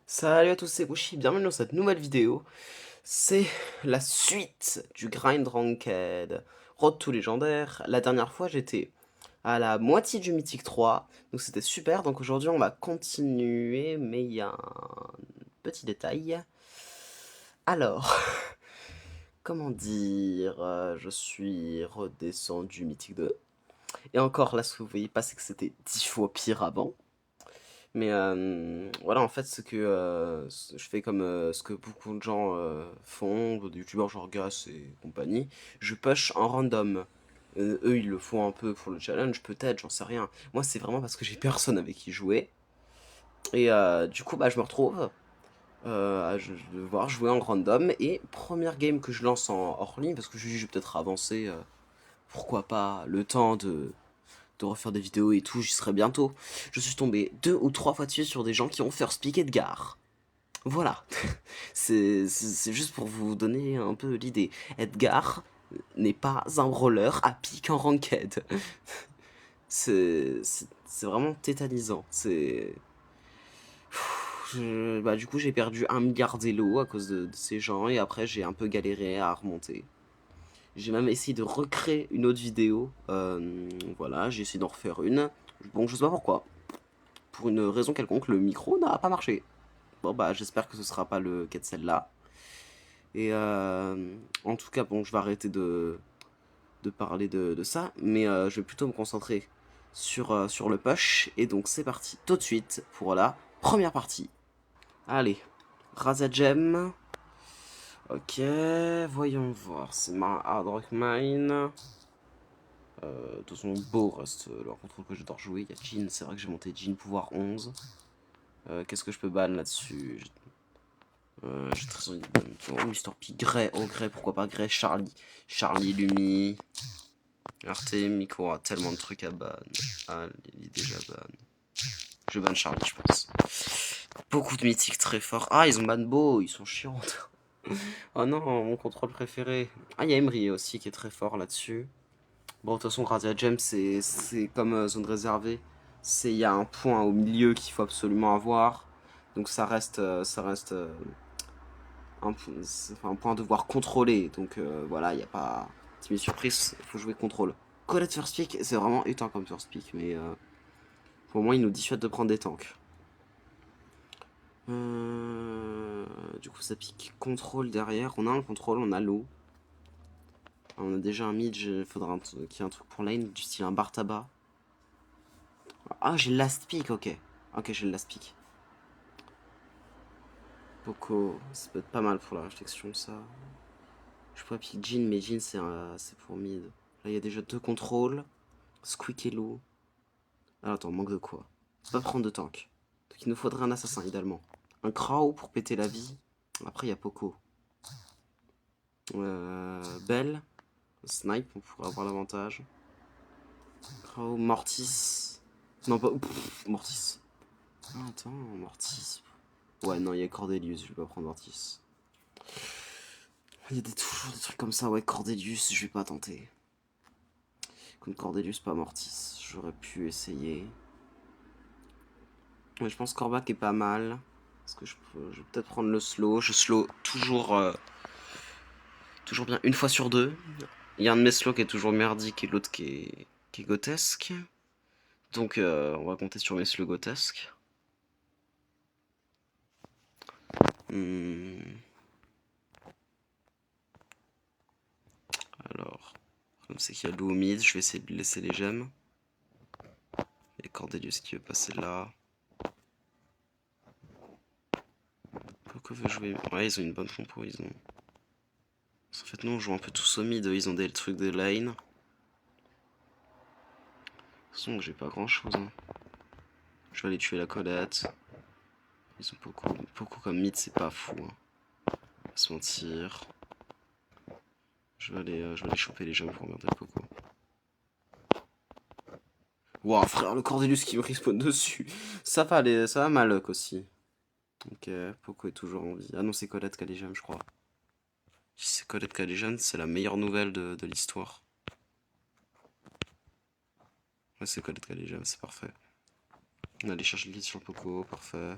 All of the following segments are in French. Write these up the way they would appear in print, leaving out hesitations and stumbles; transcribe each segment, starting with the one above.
Salut à tous, c'est Gucci, bienvenue dans cette nouvelle vidéo. C'est la suite du Grind Ranked Road to Légendaire. La dernière fois, j'étais à la moitié du Mythique 3, donc c'était super. Donc aujourd'hui, on va continuer, mais il y a un petit détail. Alors, comment dire, je suis redescendu Mythique 2. Et encore, là, ce que vous voyez pas, c'est que c'était 10 fois pire avant. Mais voilà, en fait, je fais comme ce que beaucoup de gens font, des youtubeurs genre Gas et compagnie. Je push en random. Eux, ils le font un peu pour le challenge, peut-être, j'en sais rien. Moi, c'est vraiment parce que j'ai personne avec qui jouer. Et du coup, bah, je me retrouve à devoir jouer en random. Et première game que je lance en hors ligne, parce que je vais peut-être avancer, pourquoi pas, le temps de refaire des vidéos et tout, j'y serai bientôt. Je suis tombé 2 ou 3 fois dessus sur des gens qui ont first pick Edgar. Voilà, c'est juste pour vous donner un peu l'idée. Edgar n'est pas un brawler à pick en ranked. C'est vraiment tétanisant. Bah, du coup, j'ai perdu 1 milliard d'élo à cause de ces gens et après, j'ai un peu galéré à remonter. J'ai même essayé de recréer une autre vidéo. Voilà, j'ai essayé d'en refaire une. Bon, je sais pas pourquoi. Pour une raison quelconque, le micro n'a pas marché. Bon, bah, j'espère que ce sera pas le cas de celle-là. Et en tout cas, bon, je vais arrêter de parler de ça, mais je vais plutôt me concentrer sur le push. Et donc, c'est parti tout de suite pour la première partie. Allez, Raza Gem. Ok, voyons voir. C'est ma Hard Rock Mine. De toute façon, beau reste le contrôle que j'adore jouer. Il y a Jean, c'est vrai que j'ai monté Jean pouvoir 11. Qu'est-ce que je peux ban là-dessus? J'ai très envie de ban. Oh, Mister P, Grey, oh Grey, pourquoi pas Grey, Charlie. Charlie, Lumi. Arte, Miko a tellement de trucs à ban. Ah, il est déjà ban. Je ban Charlie, je pense. Beaucoup de mythiques très forts. Ah, ils ont ban Beau, ils sont chiants. Oh non, mon contrôle préféré. Ah, il y a Emery aussi qui est très fort là-dessus. Bon, de toute façon, Radia Gem, c'est comme zone réservée. Il y a un point au milieu qu'il faut absolument avoir. Donc ça reste un point à devoir contrôler. Donc voilà, il n'y a pas... Team surprise, il faut jouer contrôle. Colette first pick, c'est vraiment éteint comme first pick, mais au moins il nous dissuade de prendre des tanks. Du coup ça pique contrôle derrière. On a un contrôle, on a l'eau. On a déjà un mid, il faudra qu'il y ait un truc pour lane, du style un bar tabac. Ah, j'ai le last pick, ok. Ok, j'ai le last pick. Poco, ça peut être pas mal pour la réflexion, ça. Je pourrais pick Jean, mais Jean, c'est pour mid. Là, il y a déjà 2 contrôles. Squeak et Lou. Ah, attends, manque de quoi? On peut pas prendre de tank. Donc, il nous faudrait un assassin, idéalement. Un Crow pour péter la vie. Après, il y a Poco. Belle. Snipe, on pourrait avoir l'avantage. Crow, Mortis. Non, pas. Pff, Mortis. Ah, attends, Mortis. Ouais, non, il y a Cordelius, je vais pas prendre Mortis. Il y a toujours des trucs comme ça, ouais, Cordelius, je vais pas tenter. Contre Cordelius, pas Mortis. J'aurais pu essayer. Ouais, je pense que Corbac est pas mal. Est-ce que je vais peut-être prendre le slow. Je slow toujours bien 1 fois sur 2. Il y a un de mes slows qui est toujours merdique et l'autre qui est grotesque. Donc on va compter sur mes slows grotesques. Hmm. Alors, comme c'est qu'il y a Lou au mid, je vais essayer de laisser les gemmes. Il y a Cordelius qui veut passer là. Pourquoi veut jouer? Ouais, ils ont une bonne compo, ils ont. En fait, nous on joue un peu tous au mid, ils ont des trucs de lane. De toute façon, j'ai pas grand chose. Hein. Je vais aller tuer la Colette. Ils ont beaucoup comme mid, c'est pas fou. Hein. Pas se mentir. Je vais aller choper les gens pour regarder le Poco. Ouah, frère, le Cordelius qui me respawn dessus. Ça va Maloc aussi. Ok, Poco est toujours en vie. Ah non, c'est Colette qui a les gemmes, je crois. Si c'est Colette qui a les gemmes, c'est la meilleure nouvelle de l'histoire. Ouais, c'est Colette qui a les gemmes, c'est parfait. On a allé chercher le lead sur le Poco, parfait.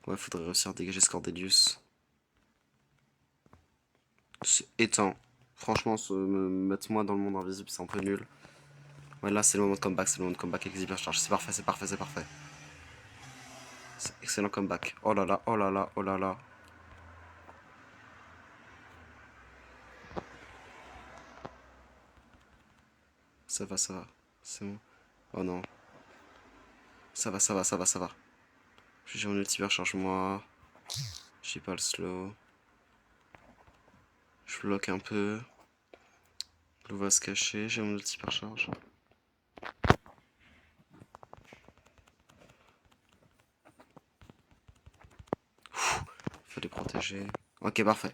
Ouais, faudrait réussir à dégager ce Cordelius. C'est éteint. Franchement, mettre moi dans le monde invisible, c'est un peu nul. Ouais, là, c'est le moment de comeback, c'est le moment de comeback avec Hyper Charge. C'est parfait, c'est parfait, c'est parfait. C'est excellent comeback. Oh là là, oh là là, oh là là. Ça va, ça va. C'est bon. Oh non. Ça va, ça va, ça va, ça va. J'ai mon ulti recharge moi. J'ai pas le slow. Je bloque un peu. L'eau va se cacher, j'ai mon ulti recharge. Fallait protéger. Ok, parfait.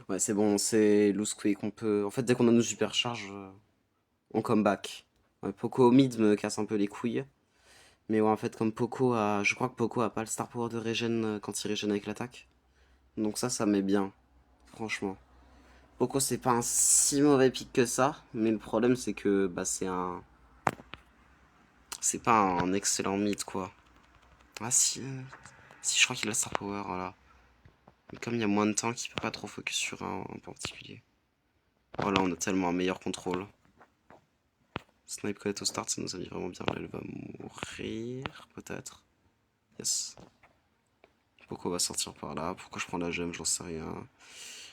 Ouais, c'est bon, c'est loose quick. On peut. En fait, dès qu'on a nos supercharges, on comeback. Ouais, Poco mid me casse un peu les couilles. Mais ouais, en fait, comme Poco a. Je crois que Poco a pas le star power de régène quand il régène avec l'attaque. Donc ça met bien. Franchement. Poco, c'est pas un si mauvais pick que ça. Mais le problème, c'est que bah, c'est un. C'est pas un excellent mid, quoi. Ah si. Si, je crois qu'il a star power, voilà. Mais comme il y a moins de temps, qu'il peut pas trop focus sur un en particulier. Oh là, on a tellement un meilleur contrôle. Snipe Colette au start, ça nous a mis vraiment bien. Là, elle va mourir, peut-être. Yes. Pourquoi on va sortir par là? Pourquoi je prends la gemme? J'en sais rien.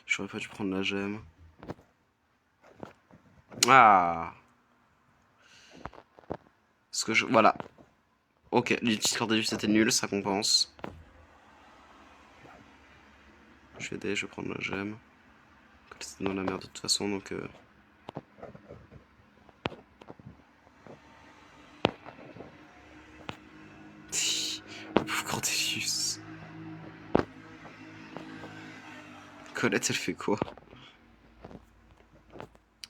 J'aurais pas dû prendre la gemme. Ah! Parce que je. Voilà. Ok, l'ulti Cordelius c'était nul, ça compense. Je vais aider, je vais prendre la gemme. C'était dans la merde de toute façon, donc. Le pauvre Cordelius. Colette, elle fait quoi?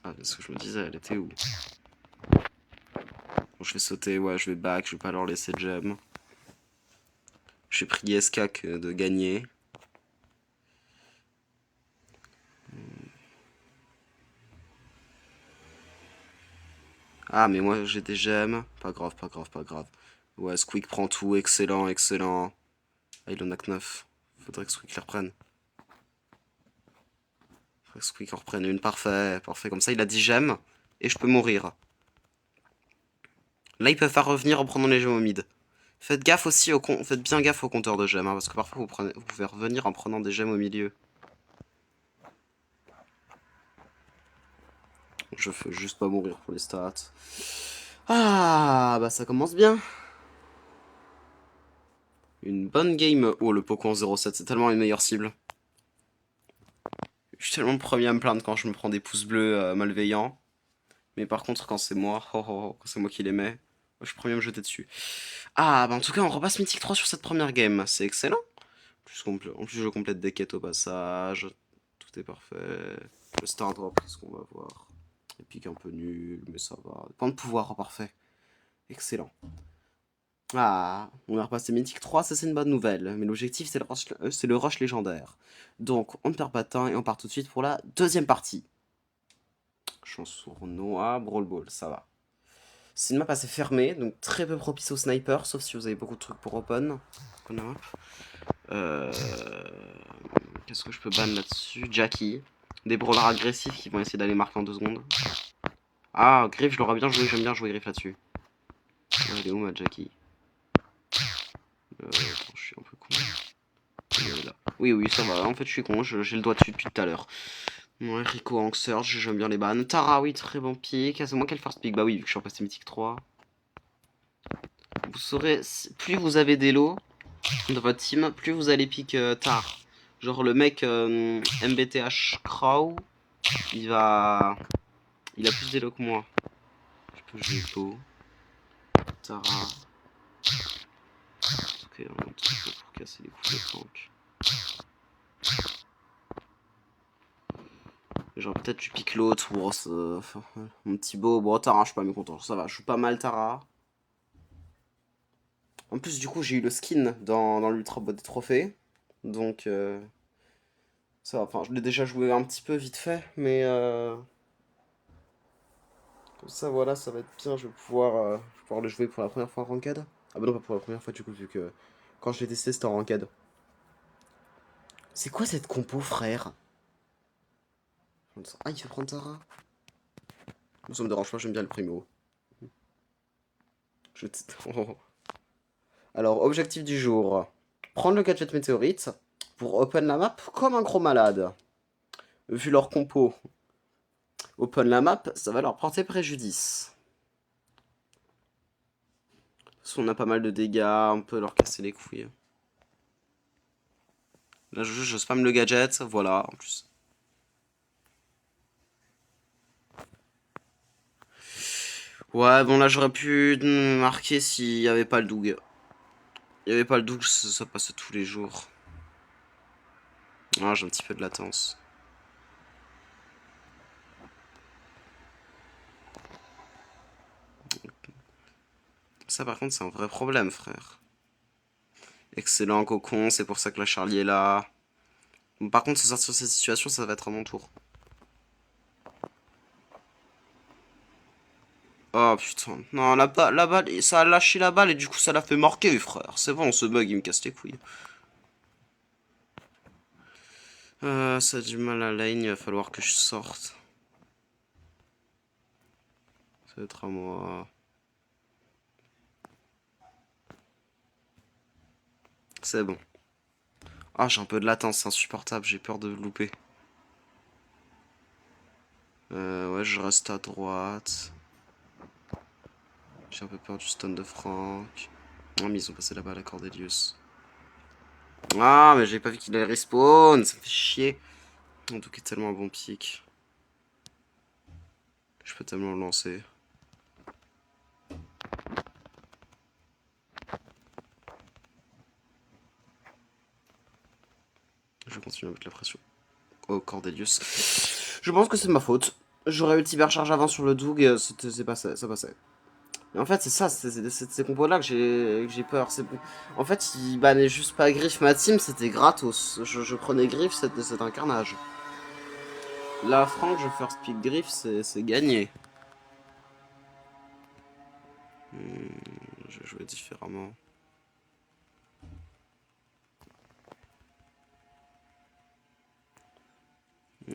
Ah, c'est ce que je me disais, elle était où? Bon, je vais sauter, ouais, je vais back, je vais pas leur laisser de gemme. J'ai prié SK de gagner. Ah, mais moi j'ai des gemmes. Pas grave, pas grave, pas grave. Ouais, Squeak prend tout, excellent, excellent. Ah, il en a que 9. Faudrait que Squeak les reprenne. Faudrait que Squeak en reprenne une, parfait, parfait. Comme ça, il a 10 gemmes et je peux mourir. Là, ils peuvent pas revenir en prenant les gemmes au mid. Faites gaffe aussi faites bien gaffe au compteur de gemmes, hein, parce que parfois vous pouvez revenir en prenant des gemmes au milieu. Je veux juste pas mourir pour les stats. Ah, bah ça commence bien. Une bonne game. Oh, le Poco en 0,7, c'est tellement une meilleure cible. Je suis tellement le premier à me plaindre quand je me prends des pouces bleus malveillants. Mais par contre, quand c'est moi, quand c'est moi qui les mets, moi, je suis le premier à me jeter dessus. Ah, bah en tout cas, on repasse Mythic 3 sur cette première game. C'est excellent. En plus, je complète des quêtes au passage. Tout est parfait. Le Star Drop, qu'est-ce qu'on va voir? Épique un peu nul, mais ça va. Point de pouvoir, parfait. Excellent. Ah, on a repassé Mythic 3, ça c'est une bonne nouvelle. Mais l'objectif c'est le rush légendaire. Donc on ne perd pas de temps et on part tout de suite pour la deuxième partie. Chance sournois, Brawl Ball, ça va. C'est une map assez fermée, donc très peu propice au sniper, sauf si vous avez beaucoup de trucs pour open. Euh... Qu'est-ce que je peux ban là-dessus? Jackie. Des brawlers agressifs qui vont essayer d'aller marquer en 2 secondes. Ah, Griff, je l'aurais bien joué, j'aime bien jouer Griff là-dessus. Elle est où ma Jackie? Attends, je suis un peu con. Là. Oui, oui, ça va. En fait, je suis con. J'ai le doigt dessus depuis tout à l'heure. Ouais, Rico, Hank Surge, j'aime bien les bans. Tara, oui, très bon pick. Ah, c'est moi qui ai le first pick. Bah oui, vu que je suis repassé mythique 3. Vous saurez, plus vous avez d'élo dans votre team, plus vous allez pick tard. Genre le mec MBTH Crow, il va. Il a plus d'élo que moi. Je peux jouer Beau. Tara. Ok, on a un petit peu pour casser les coups de tank. Genre peut-être tu piques l'autre, ou mon petit beau. Bon, Tara, je suis pas mécontent, ça va, je joue pas mal Tara. En plus, du coup, j'ai eu le skin dans l'Ultra Bot des trophées. Donc, ça va. Enfin, je l'ai déjà joué un petit peu vite fait, mais comme ça, voilà, ça va être bien. Je vais pouvoir le jouer pour la première fois en ranked. Ah bah non, pas pour la première fois, du coup, vu que Quand je l'ai testé, c'était en ranked. C'est quoi cette compo, frère? Ah, il fait prendre Tara. Ça me dérange pas, j'aime bien le primo. Je... Alors, objectif du jour. Prendre le gadget météorite pour open la map comme un gros malade. Vu leur compo, open la map, ça va leur porter préjudice. Parce qu'on a pas mal de dégâts, on peut leur casser les couilles. Là, je spam le gadget, voilà, en plus. Ouais, bon, là, j'aurais pu marquer s'il n'y avait pas le Doug. Il n'y avait pas le Doug, ça passait tous les jours. Ah, j'ai un petit peu de latence. Ça, par contre, c'est un vrai problème, frère. Excellent, cocon, c'est pour ça que la Charlie est là. Bon, par contre, se sortir de cette situation, ça va être à mon tour. Oh putain. Non, la balle, ça a lâché la balle et du coup, ça l'a fait marquer, frère. C'est bon, ce bug, il me casse les couilles. Ça a du mal à lane, il va falloir que je sorte. Ça va être à moi. C'est bon. Ah, j'ai un peu de latence, c'est insupportable, j'ai peur de louper. Ouais, je reste à droite. J'ai un peu peur du stun de Franck. Oh, mais ils ont passé la balle à Cordelius. Ah, mais j'ai pas vu qu'il allait respawn, ça me fait chier. En tout cas, tellement un bon pick. Je peux tellement le lancer. Je vais continuer à mettre la pression. Oh, Cordelius. Je pense que c'est ma faute. J'aurais eu le cybercharge avant sur le Doug, c'est passé, ça passait. Mais en fait, c'est ça, c'est ces compos-là que j'ai peur. En fait, il bannait juste pas Griff ma team, c'était gratos. Je prenais Griff, c'est un carnage. Là, Franck, je first pick Griff, c'est gagné. Je vais jouer différemment.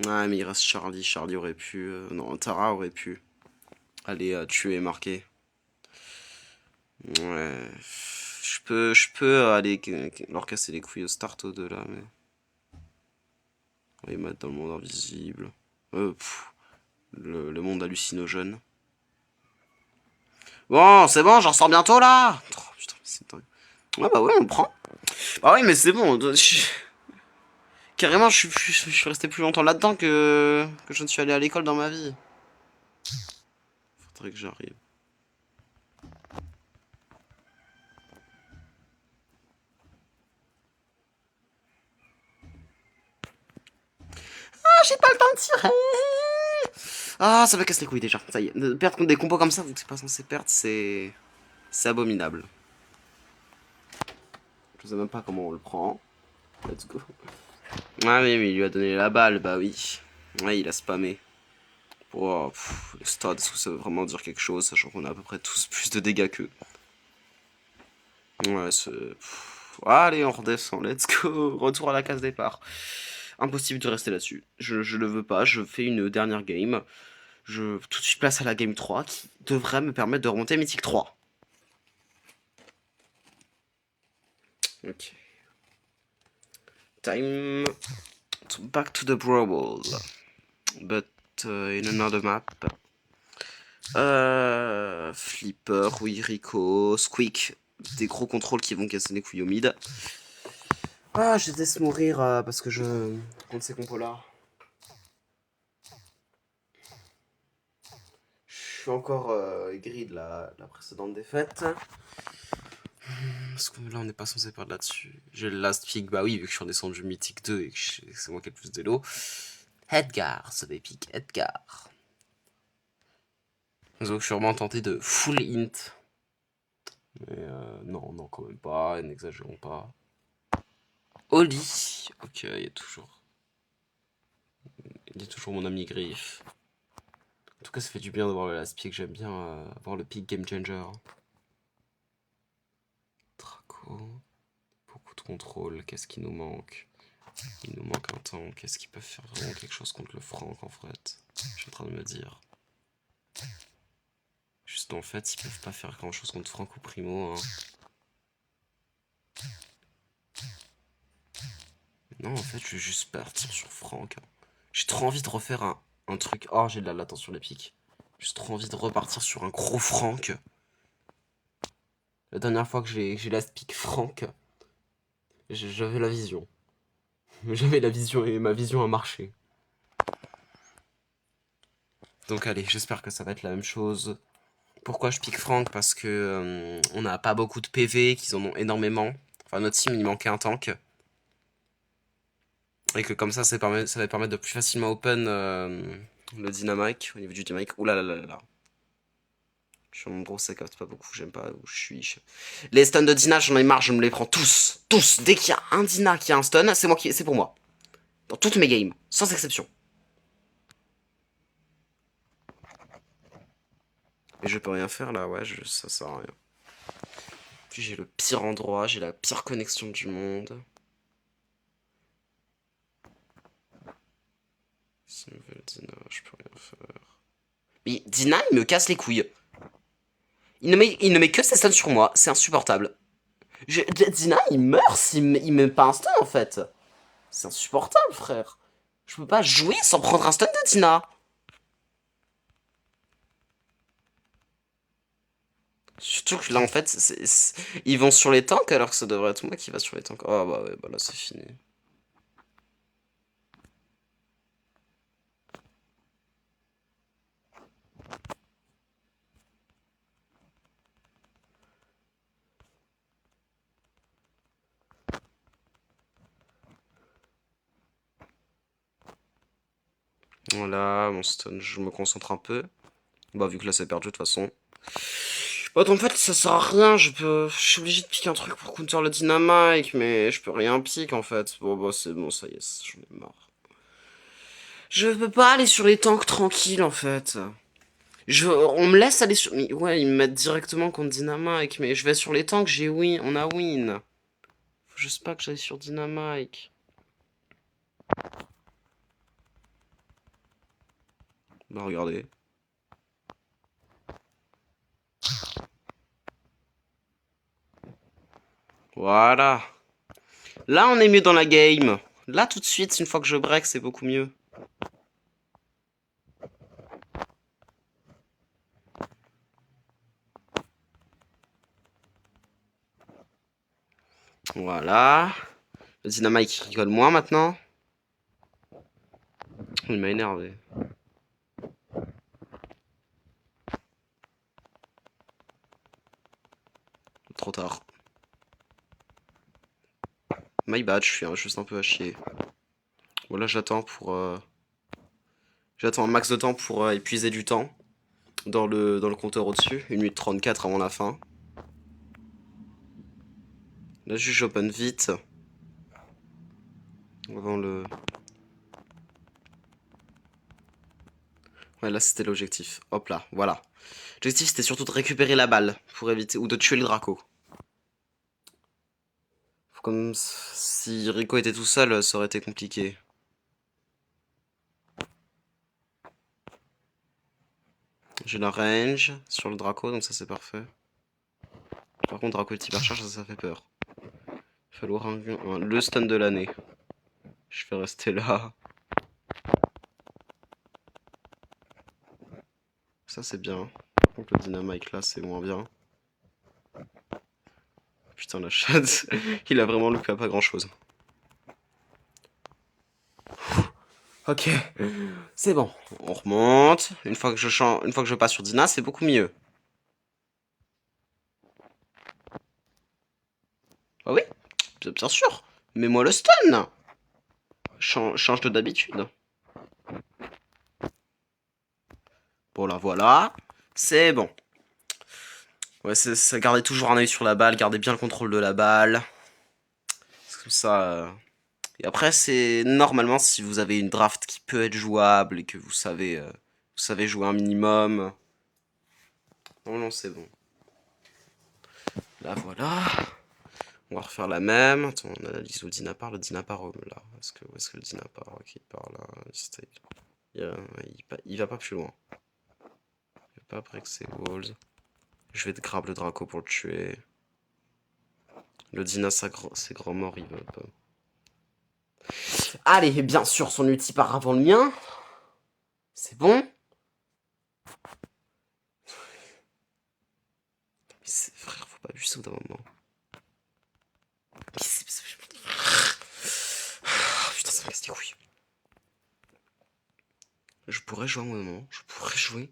Ouais, mais il reste Charlie. Charlie aurait pu. Non, Tara aurait pu aller tuer et marquer. Ouais. Je peux aller leur casser les couilles au start au 2 là, mais. On va les mettre dans le monde invisible. Le monde hallucinogène. Bon, c'est bon, j'en sors bientôt là. Oh, putain, c'est dingue. Ouais, bah ouais, on le prend. Bah ouais, mais c'est bon. Carrément, je suis resté plus longtemps là-dedans que je ne suis allé à l'école dans ma vie. Faudrait que j'arrive. Ah, j'ai pas le temps de tirer. Ah, ça me casse les couilles déjà. Ça y est, de perdre contre des combos comme ça, vous n'êtes pas censé perdre, c'est abominable. Je sais même pas comment on le prend. Let's go. Ah oui, mais il lui a donné la balle, bah oui. Ouais, il a spammé. Oh, le stade, est-ce que ça veut vraiment dire quelque chose, sachant qu'on a à peu près tous plus de dégâts qu'eux. Ouais, c'est... Allez, on redescend, let's go. Retour à la case départ. Impossible de rester là-dessus. Je le veux pas, je fais une dernière game. Je tout de suite place à la game 3 qui devrait me permettre de remonter Mythique 3. Ok. Time back to the Brawl. But in another map. Flipper, oui, Rico, Squeak. Des gros contrôles qui vont casser les couilles au mid. Ah, je déteste mourir parce que je compte ces compos là. Je suis encore gris de la précédente défaite. Parce que là, on n'est pas censé perdre là-dessus. J'ai le last pick, bah oui, vu que je suis redescendu Mythique 2 et que c'est moi qui ai le plus d'élo. Edgar, ce pick Edgar. Donc, je suis vraiment tenté de full int. Mais non, non, quand même pas, n'exagérons pas. Oli, ok, il y a toujours mon ami Griff. En tout cas, ça fait du bien de voir le last pick, j'aime bien voir le pick game changer. Draco. contrôle. Qu'est-ce qui nous manque? Il nous manque un tank. Qu'est-ce qu'ils peuvent faire vraiment quelque chose contre le Frank en fait? Je suis en train de me dire. Juste en fait, ils peuvent pas faire grand chose contre Frank ou Primo. Hein. Non, en fait, je vais juste partir sur Frank. J'ai trop envie de refaire un truc. Oh, j'ai de la latence sur les pics. J'ai trop envie de repartir sur un gros Frank. La dernière fois que j'ai last pick Frank, j'avais la vision. J'avais la vision et ma vision a marché. Donc allez, j'espère que ça va être la même chose. Pourquoi je pique Frank? Parce que on n'a pas beaucoup de PV, qu'ils en ont énormément. Enfin, notre team, il manquait un tank. Et que comme ça, ça va permettre de plus facilement open le dynamique, au niveau du dynamique. Ouh là là là là. Je suis en gros, ça capte pas beaucoup, j'aime pas où je suis. Les stuns de Dina, j'en ai marre, je me les prends tous. Tous. Dès qu'il y a un Dina qui a un stun, c'est pour moi. Dans toutes mes games, sans exception. Et je peux rien faire là, ouais, ça sert à rien. Puis j'ai le pire endroit, j'ai la pire connexion du monde. Dina, je peux rien faire. Mais Dina, il me casse les couilles. Il ne met que ses stuns sur moi, c'est insupportable. Dina, il meurt s'il me met pas un stun en fait. C'est insupportable, frère. Je peux pas jouer sans prendre un stun de Dina. Surtout que là, en fait, ils vont sur les tanks alors que ça devrait être moi qui va sur les tanks. Oh bah ouais, bah là c'est fini. Voilà, mon stun, je me concentre un peu. Bah vu que là c'est perdu de toute façon. Bah en fait ça sert à rien, je suis obligé de piquer un truc pour counter le dynamite, mais je peux rien piquer en fait. Bon bah c'est bon, ça y est, j'en ai marre. Je peux pas aller sur les tanks tranquille en fait. On me laisse aller sur... Ouais, ils me mettent directement contre Dynamite, mais je vais sur les tanks, on a win. Faut juste pas que j'aille sur Dynamite. Bah regardez. Voilà. Là, on est mieux dans la game. Là, tout de suite, une fois que je break, c'est beaucoup mieux. Voilà. Le Dynamite rigole moins maintenant. Il m'a énervé. Trop tard. My bad, je suis juste un peu à chier. Voilà, j'attends pour... J'attends un max de temps pour épuiser du temps. Dans le compteur au-dessus. 1 minute 34 avant la fin. Là, juste j'open vite. Avant le... Ouais, là, c'était l'objectif. Hop là, voilà. L'objectif, c'était surtout de récupérer la balle. Pour éviter... Ou de tuer le Draco. Comme si Rico était tout seul, ça aurait été compliqué. J'ai la range sur le Draco, donc ça c'est parfait. Par contre, Draco est hypercharge, ça fait peur. Il va falloir le stun de l'année. Je vais rester là. Ça c'est bien. Par contre, le dynamite là, c'est moins bien. Putain, la chatte, il a vraiment loupé à pas grand chose. Ok, c'est bon. On remonte. Une fois que je passe sur Dina, c'est beaucoup mieux. Ah oui, bien sûr. Mets-moi le stun. Change de d'habitude. Bon là, voilà. C'est bon. Ouais, ça gardez toujours un œil sur la balle, gardez bien le contrôle de la balle. C'est comme ça. Et après, c'est normalement si vous avez une draft qui peut être jouable et que vous savez jouer un minimum. Non, non, c'est bon. Là, voilà. On va refaire la même. Attends, on analyse le Dinapar. Le Dinapar, là. Où est-ce que le Dinapar? Ok, il part là. Il va pas plus loin. Il va pas après que c'est Walls. Je vais te grab le Draco pour le tuer. Le Dina, c'est grand mort, il veut pas. Allez, bien sûr, son ulti part avant le mien. C'est bon. Frère, faut pas abuser au d'un moment. Putain, ça me casse les couilles. Je pourrais jouer un moment. Je pourrais jouer.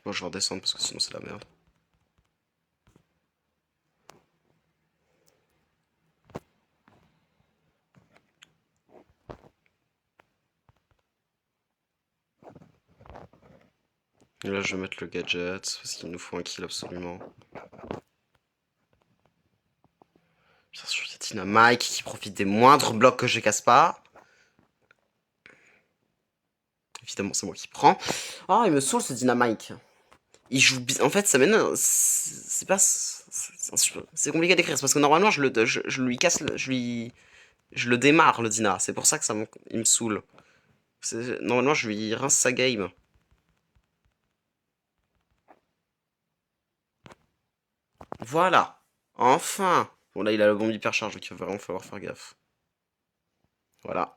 Moi, je vais redescendre parce que sinon, c'est la merde. Et là, je vais mettre le gadget parce qu'il nous faut un kill absolument. Bien sûr, il y a Dynamite qui profite des moindres blocs que je casse pas. Évidemment, c'est moi qui prends. Oh, il me saoule ce Dynamite. Il joue. En fait, ça mène. C'est pas. C'est compliqué à décrire. C'est parce que normalement, je lui casse. Je le démarre, le Dina. C'est pour ça que il me saoule. Normalement, je lui rince sa game. Voilà. Enfin. Bon, là, il a la bombe hypercharge, donc il va vraiment falloir faire gaffe. Voilà.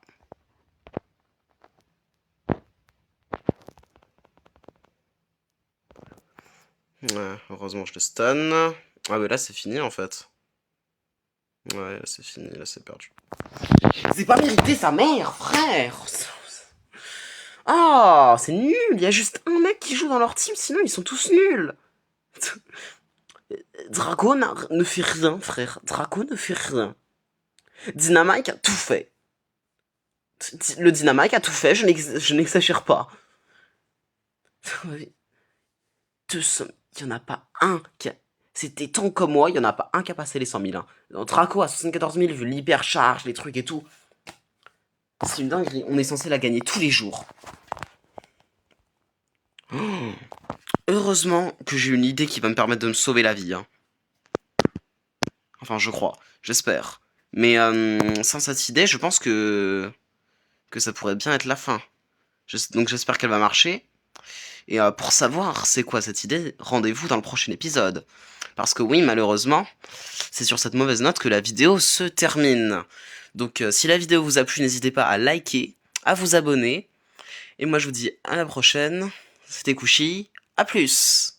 Ouais, heureusement, je le stun. Ah, mais là, c'est fini, en fait. Ouais, là, c'est fini. Là, c'est perdu. C'est pas mérité sa mère, frère. Ah, c'est nul. Il y a juste un mec qui joue dans leur team, sinon ils sont tous nuls. Draco ne fait rien, frère. Draco ne fait rien. Dynamite a tout fait. Le Dynamite a tout fait, je n'exagère pas. Il y en a pas un qui a... C'était tant comme moi, il y en a pas un qui a passé les 100 000. Hein. Draco à 74 000, vu l'hypercharge, les trucs et tout. C'est une dinguerie. On est censé la gagner tous les jours. Oh. Heureusement que j'ai une idée qui va me permettre de me sauver la vie. Hein. Enfin, je crois. J'espère. Mais sans cette idée, je pense que ça pourrait bien être la fin. Donc j'espère qu'elle va marcher. Et pour savoir c'est quoi cette idée, rendez-vous dans le prochain épisode. Parce que oui, malheureusement, c'est sur cette mauvaise note que la vidéo se termine. Donc si la vidéo vous a plu, n'hésitez pas à liker, à vous abonner. Et moi je vous dis à la prochaine. C'était Kushi, à plus!